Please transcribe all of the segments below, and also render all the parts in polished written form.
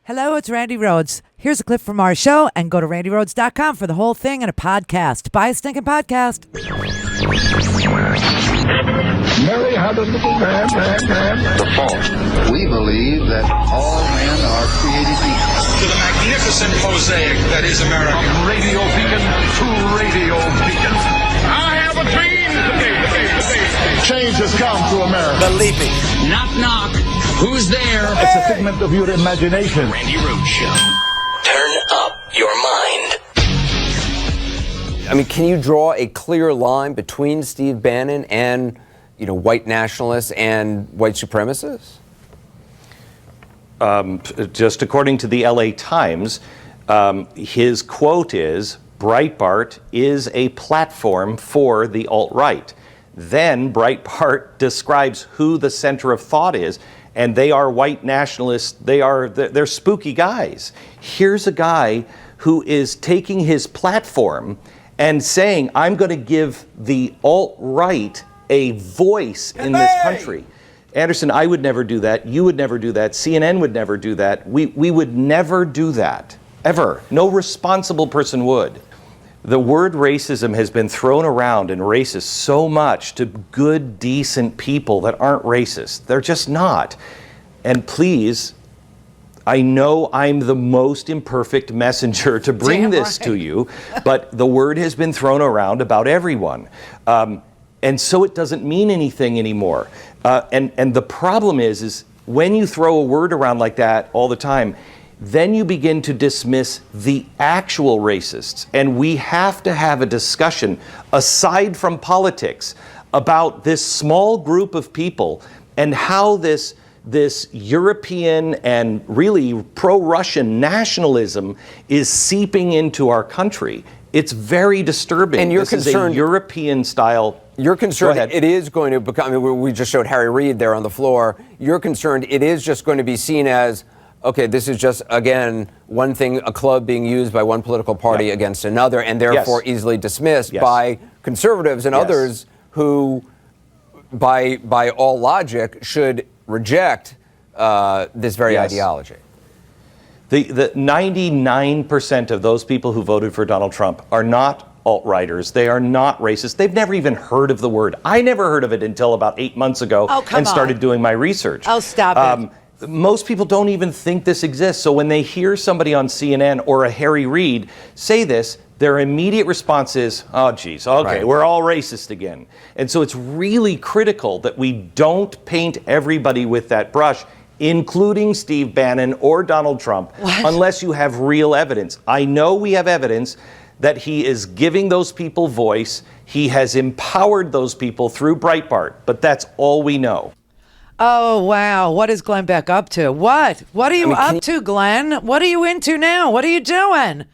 Hello, it's Randi Rhodes. Here's a clip from our show, and go to randyrhodes.com for the whole thing and a podcast. Buy a stinking podcast. Mary had a little man. The fault. We believe that all men are created equal. To the magnificent mosaic that is America. From radio beacon to radio beacon. I have a dream. Change has come to America. Believe me. Knock, knock. Who's there? It's a figment of your imagination. Randi Rhodes Show. Turn up your mind. I mean, can you draw a clear line between Steve Bannon and, white nationalists and white supremacists? Just according to the LA Times, his quote is, Breitbart is a platform for the alt-right. Then Breitbart describes who the center of thought is, and they are white nationalists. They're spooky guys. Here's a guy who is taking his platform and saying, I'm going to give the alt-right a voice in this country. Anderson, I would never do that. You would never do that. CNN would never do that. We would never do that, ever. No responsible person would. The word racism has been thrown around and racist so much to good, decent people that aren't racist. They're just not. And please, I know I'm the most imperfect messenger to bring this to you, but the word has been thrown around about everyone. And so it doesn't mean anything anymore. And the problem is when you throw a word around like that all the time, then you begin to dismiss the actual racists. And we have to have a discussion, aside from politics, about this small group of people and how this European and really pro-Russian nationalism is seeping into our country. It's very disturbing. And you're this concerned, is a European style. You're concerned it is going to become, we just showed Harry Reid there on the floor. You're concerned it is just going to be seen as, okay, this is just, again, one thing, a club being used by one political party against another, and therefore easily dismissed by conservatives and others who, by all logic, should reject this very ideology. The 99% of those people who voted for Donald Trump are not alt-righters. They are not racist. They've never even heard of the word. I never heard of it until about 8 months ago and started doing my research. Oh, stop it. Most people don't even think this exists. So when they hear somebody on CNN or a Harry Reid say this, their immediate response is, oh, geez, okay, we're all racist again. And so it's really critical that we don't paint everybody with that brush, including Steve Bannon or Donald Trump, unless you have real evidence. I know we have evidence that he is giving those people voice. He has empowered those people through Breitbart, but that's all we know. Oh, wow. What is Glenn Beck up to? What? What are you up to, Glenn? What are you into now? What are you doing?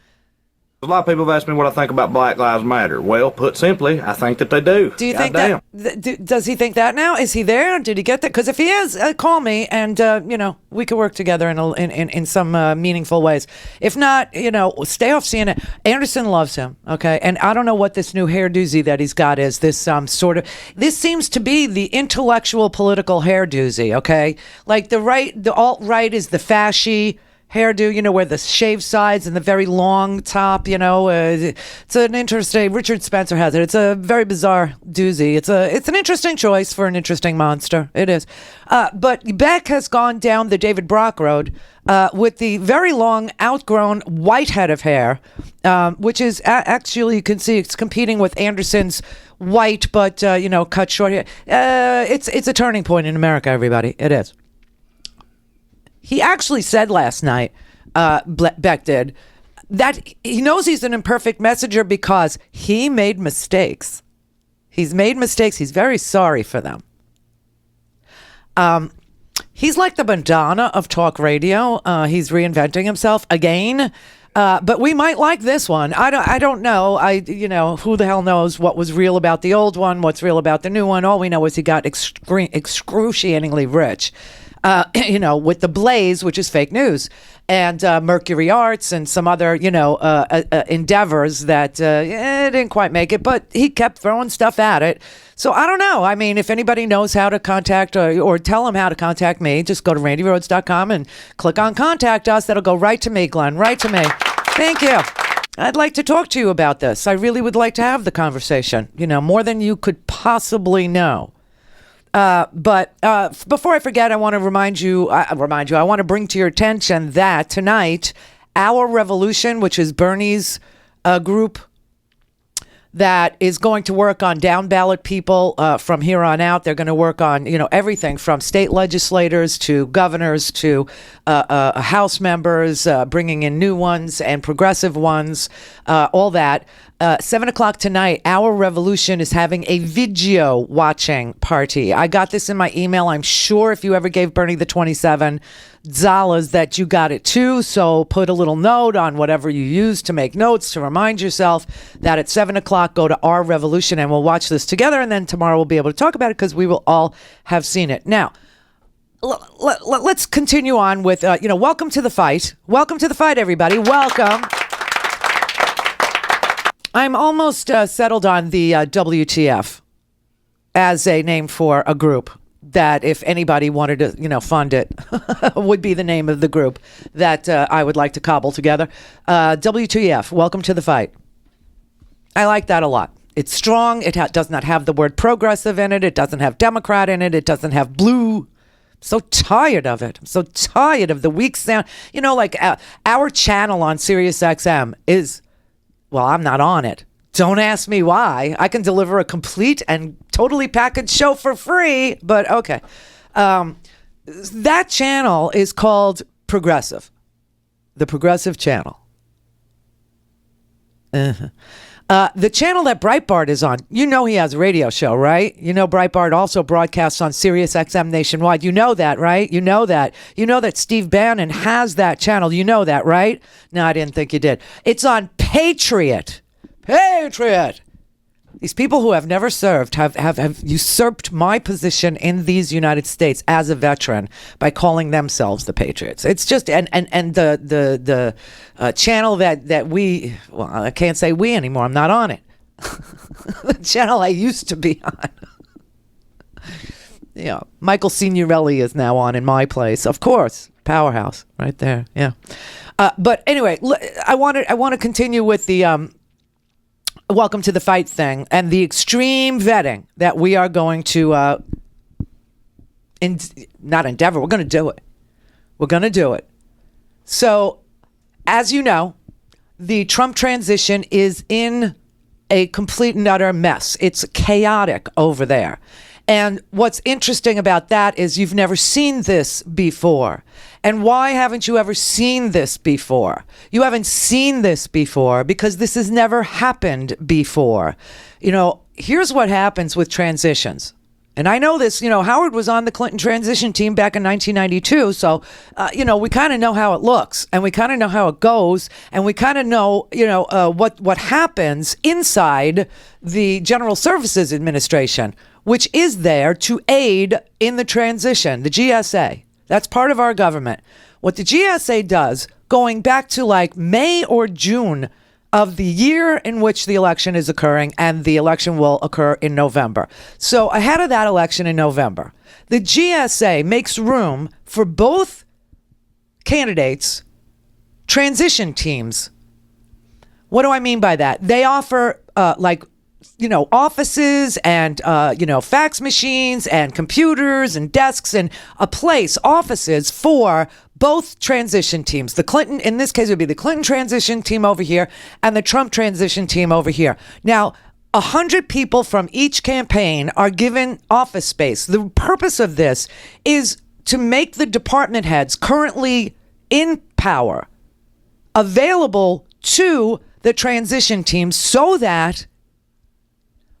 A lot of people have asked me what I think about Black Lives Matter. Well, put simply, I think that they do. Do you think that? Does he think that now? Is he there? Did he get that? Because if he is, call me, and we could work together in some meaningful ways. If not, stay off CNN. Anderson loves him, okay? And I don't know what this new hairdozy that he's got is. This this seems to be the intellectual political hairdozy, okay? Like the alt-right is the fashy hairdo, where the shaved sides and the very long top, it's an interesting, Richard Spencer has it. It's a very bizarre doozy. It's an interesting choice for an interesting monster. It is. But Beck has gone down the David Brock road with the very long, outgrown white head of hair, which is actually, you can see it's competing with Anderson's white, but, cut short hair. It's a turning point in America, everybody. It is. He actually said last night, Beck did, that he knows he's an imperfect messenger because he made mistakes. He's made mistakes. He's very sorry for them. He's like the Madonna of talk radio. He's reinventing himself again. But we might like this one. I don't know. Who the hell knows what was real about the old one, what's real about the new one. All we know is he got excruciatingly rich. with the Blaze, which is fake news, and Mercury Arts and some other, endeavors that didn't quite make it, but he kept throwing stuff at it. So I don't know. I mean, if anybody knows how to contact or tell them how to contact me, just go to randyrhodes.com and click on contact us. That'll go right to me, Glenn, right to me. Thank you. I'd like to talk to you about this. I really would like to have the conversation, more than you could possibly know. But before I forget, I want to remind you, I want to bring to your attention that tonight, Our Revolution, which is Bernie's group that is going to work on down ballot people from here on out. They're going to work on, everything from state legislators to governors to House members, bringing in new ones and progressive ones, all that. 7 o'clock tonight, Our Revolution is having a video watching party. I got this in my email. I'm sure if you ever gave Bernie the $27 that you got it too. So put a little note on whatever you use to make notes to remind yourself that at 7 o'clock, go to Our Revolution and we'll watch this together. And then tomorrow we'll be able to talk about it because we will all have seen it. Now, let's continue on with, welcome to the fight. Welcome to the fight, everybody. Welcome. I'm almost settled on the WTF as a name for a group that if anybody wanted to, fund it, would be the name of the group that I would like to cobble together. WTF, welcome to the fight. I like that a lot. It's strong. It does not have the word progressive in it. It doesn't have Democrat in it. It doesn't have blue. I'm so tired of it. I'm so tired of the weak sound. Our channel on SiriusXM is... Well, I'm not on it. Don't ask me why. I can deliver a complete and totally packaged show for free, but okay. That channel is called Progressive. The Progressive Channel. The channel that Breitbart is on, he has a radio show, right? Breitbart also broadcasts on SiriusXM nationwide. You know that, right? You know that. You know that Steve Bannon has that channel. You know that, right? No, I didn't think you did. It's on Patriot. Patriot. These people who have never served have usurped my position in these United States as a veteran by calling themselves the Patriots. It's just and the channel that we, well, I can't say we anymore. I'm not on it. The channel I used to be on. Yeah, Michael Signorelli is now on in my place, of course. Powerhouse, right there. Yeah. But anyway, I want to continue with the welcome to the fight thing and the extreme vetting that we are going to not endeavor. We're going to do it. We're going to do it. So, as you know, the Trump transition is in a complete and utter mess. It's chaotic over there. And what's interesting about that is you've never seen this before. And why haven't you ever seen this before? You haven't seen this before because this has never happened before. Here's what happens with transitions. And I know this, Howard was on the Clinton transition team back in 1992. So, we kind of know how it looks and we kind of know how it goes. And we kind of know, what happens inside the General Services Administration, which is there to aid in the transition, the GSA. That's part of our government. What the GSA does, going back to like May or June of the year in which the election is occurring, and the election will occur in November. So ahead of that election in November, the GSA makes room for both candidates' transition teams. What do I mean by that? They offer offices and, fax machines and computers and desks and offices for both transition teams. The Clinton, in this case, would be the Clinton transition team over here and the Trump transition team over here. Now, 100 people from each campaign are given office space. The purpose of this is to make the department heads currently in power available to the transition teams so that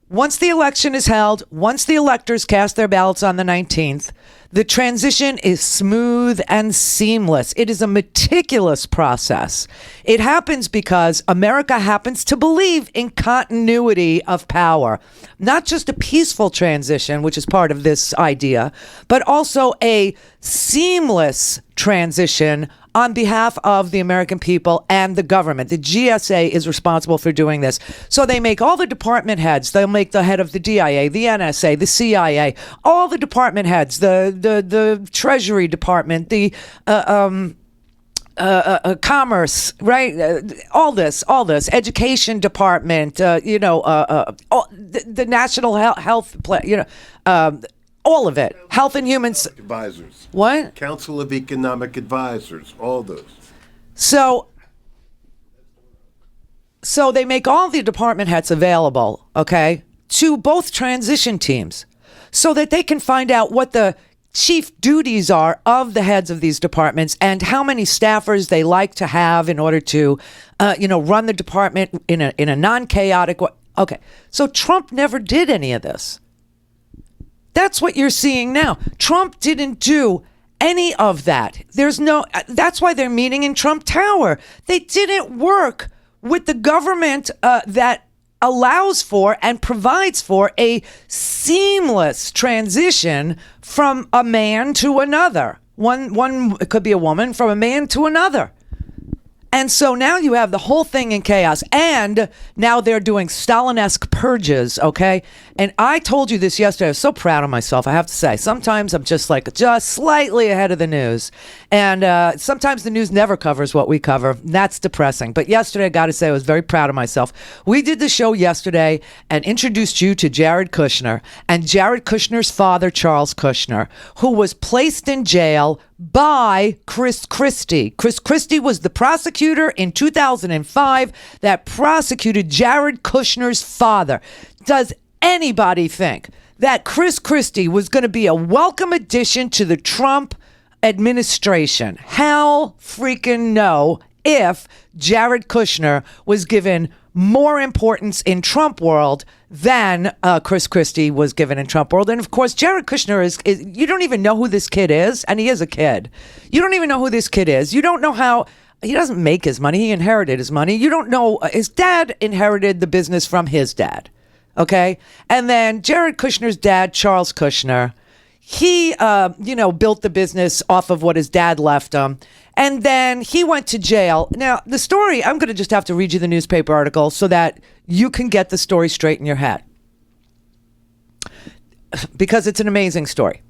once the election is held, once the electors cast their ballots on the 19th, the transition is smooth and seamless. It is a meticulous process. It happens because America happens to believe in continuity of power. Not just a peaceful transition, which is part of this idea, but also a seamless transition on behalf of the American people and the government. The GSA is responsible for doing this. So they make all the department heads. They'll make the head of the DIA, the NSA, the CIA, all the department heads, the Treasury Department, the commerce, right? All this, education department, the national health plan, all of it. Health and Human Advisors. What? Council of Economic Advisors, all those. So they make all the department heads available, okay, to both transition teams so that they can find out what the chief duties are of the heads of these departments and how many staffers they like to have in order to, run the department in a non-chaotic way. Okay, so Trump never did any of this. That's what you're seeing now. Trump didn't do any of that. That's why they're meeting in Trump Tower. They didn't work with the government that allows for and provides for a seamless transition from a man to another. One it could be a woman, from a man to another. And so now you have the whole thing in chaos. And now they're doing Stalin-esque purges, okay? And I told you this yesterday. I was so proud of myself, I have to say. Sometimes I'm just slightly ahead of the news. And sometimes the news never covers what we cover. That's depressing. But yesterday, I got to say, I was very proud of myself. We did the show yesterday and introduced you to Jared Kushner and Jared Kushner's father, Charles Kushner, who was placed in jail by Chris Christie. Chris Christie was the prosecutor in 2005 that prosecuted Jared Kushner's father. Does anybody think that Chris Christie was going to be a welcome addition to the Trump administration? Hell freaking no, if Jared Kushner was given more importance in Trump world than Chris Christie was given in Trump world. And of course, Jared Kushner is, you don't even know who this kid is, and he is a kid. You don't even know who this kid is. You don't know how, he doesn't make his money, he inherited his money. You don't know, his dad inherited the business from his dad, okay? And then Jared Kushner's dad, Charles Kushner, he, built the business off of what his dad left him. And then he went to jail. Now, the story, I'm going to just have to read you the newspaper article so that you can get the story straight in your head. Because it's an amazing story.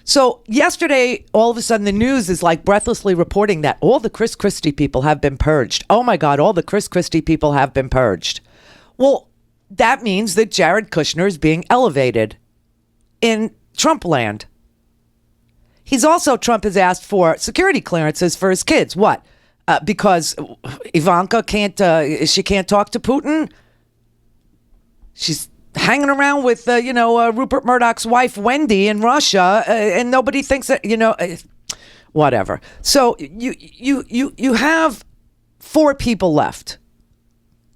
So yesterday, all of a sudden, the news is like breathlessly reporting that all the Chris Christie people have been purged. Oh my God, all the Chris Christie people have been purged. Well, that means that Jared Kushner is being elevated in Trump land. Trump has asked for security clearances for his kids. What? Because Ivanka can't talk to Putin? She's hanging around with, Rupert Murdoch's wife, Wendy, in Russia, and nobody thinks that, whatever. So you have 4 people left.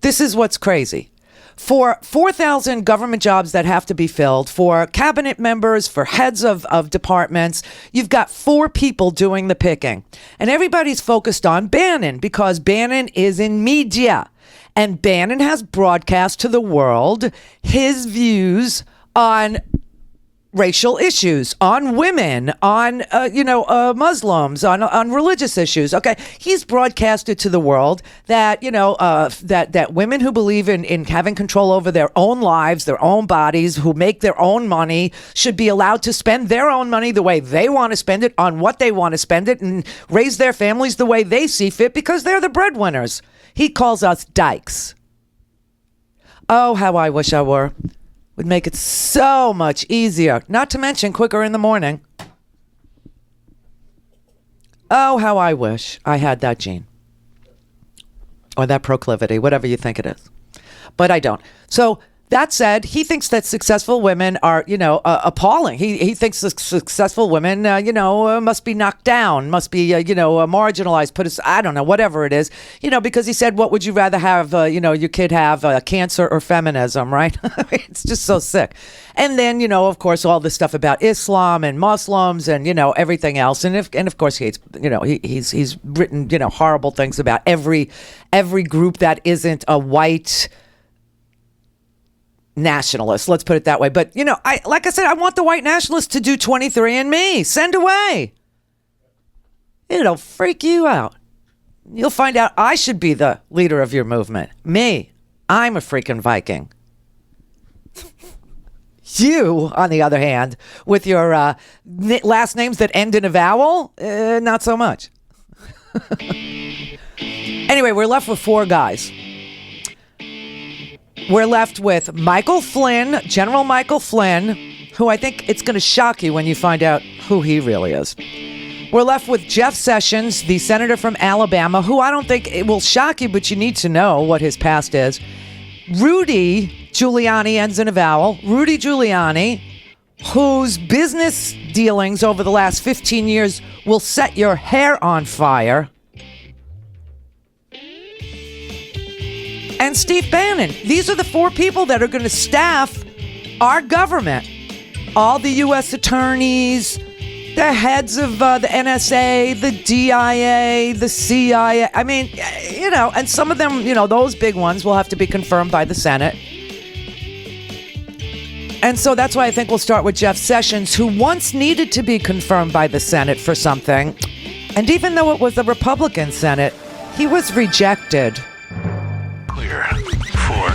This is what's crazy. For 4,000 government jobs that have to be filled, for cabinet members, for heads of departments, you've got 4 people doing the picking. And everybody's focused on Bannon because Bannon is in media. And Bannon has broadcast to the world his views on racial issues, on women, on Muslims, on religious issues. Okay, he's broadcasted to the world that that women who believe in having control over their own lives, their own bodies, who make their own money, should be allowed to spend their own money the way they want to spend it, on what they want to spend it, and raise their families the way they see fit because they're the breadwinners. He calls us dykes. Oh, how I wish I were. Would make it so much easier, not to mention quicker in the morning. Oh, how I wish I had that gene. Or that proclivity, whatever you think it is. But I don't. So that said, he thinks that successful women are, appalling. He thinks that successful women, must be knocked down, must be, marginalized, I don't know, whatever it is, because he said, what would you rather have, your kid have, cancer or feminism, right? It's just so sick. And then, of course, all this stuff about Islam and Muslims and, everything else. And of course, he hates, he's written, horrible things about every group that isn't a white nationalist, let's put it that way. But, like I said, I want the white nationalists to do 23andMe. Send away. It'll freak you out. You'll find out I should be the leader of your movement. Me, I'm a freaking Viking. You, on the other hand, with your last names that end in a vowel, not so much. Anyway, we're left with 4 guys. We're left with Michael Flynn, General Michael Flynn, who I think it's going to shock you when you find out who he really is. We're left with Jeff Sessions, the senator from Alabama, who I don't think it will shock you, but you need to know what his past is. Rudy Giuliani ends in a vowel. Rudy Giuliani, whose business dealings over the last 15 years will set your hair on fire. And Steve Bannon. These are the 4 people that are going to staff our government. All the U.S. attorneys, the heads of the NSA, the DIA, the CIA. I mean, and some of them, those big ones will have to be confirmed by the Senate. And so that's why I think we'll start with Jeff Sessions, who once needed to be confirmed by the Senate for something. And even though it was the Republican Senate, he was rejected. Clear for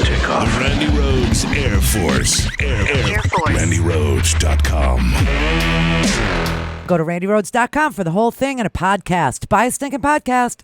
takeoff. Randi Rhodes Air Force. Air Force. RandiRhodes.com. Go to RandiRhodes.com for the whole thing and a podcast. Buy a stinking podcast.